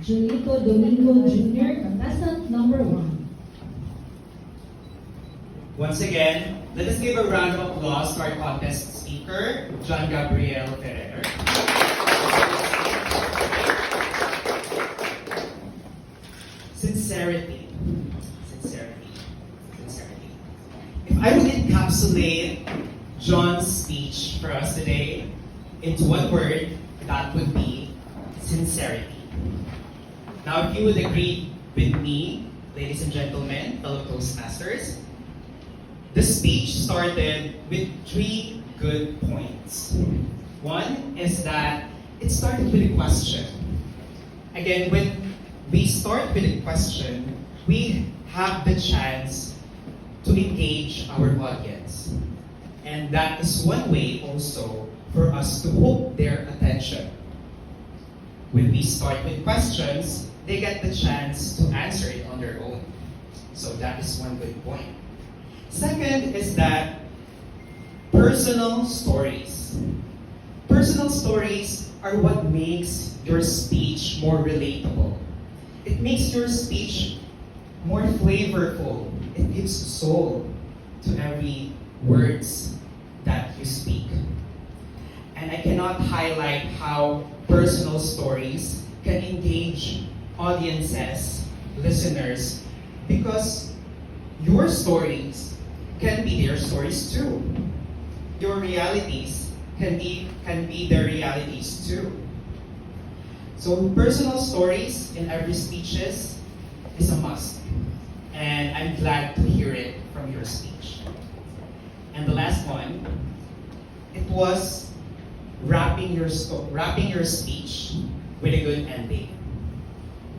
Julito Domingo Jr., contestant number 1. Once again, let us give a round of applause to our contest speaker, John Gabriel Ferrer. Sincerity. Sincerity. Sincerity. If I would encapsulate John's speech for us today into one word, that would be sincerity. Now, if you would agree with me, ladies and gentlemen, fellow Toastmasters, the speech started with 3 good points. One is that it started with a question. Again, when we start with a question, we have the chance to engage our audience. And that is one way also for us to hook their attention. When we start with questions, they get the chance to answer it on their own. So that is one good point. Second is that personal stories. Personal stories are what makes your speech more relatable. It makes your speech more flavorful. It gives soul to every words that you speak. And I cannot highlight how personal stories can engage audiences, listeners, because your stories can be their stories too. Your realities can be their realities too. So personal stories in every speeches is a must. And I'm glad to hear it from your speech. And the last one, it was wrapping your speech with a good ending.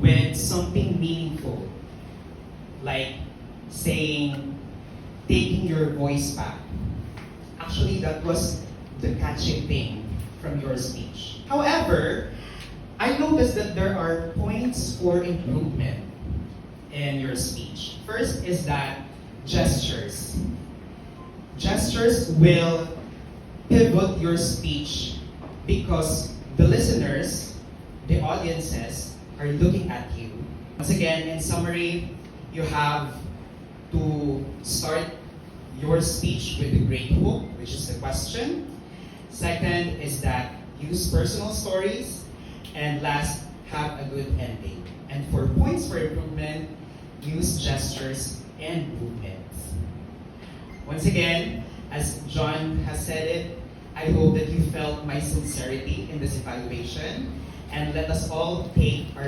With something meaningful. Like saying, taking your voice back. Actually, that was the catchy thing from your speech. However, I noticed that there are points for improvement in your speech. First is that gestures. Gestures will pivot your speech because the listeners, the audiences, are looking at you. Once again, in summary, you have to start your speech with a great hook, which is the question. Second is that use personal stories. And last, have a good ending. And for points for improvement, use gestures and movements. Once again, as John has said it, I hope that you felt my sincerity in this evaluation. And let us all take our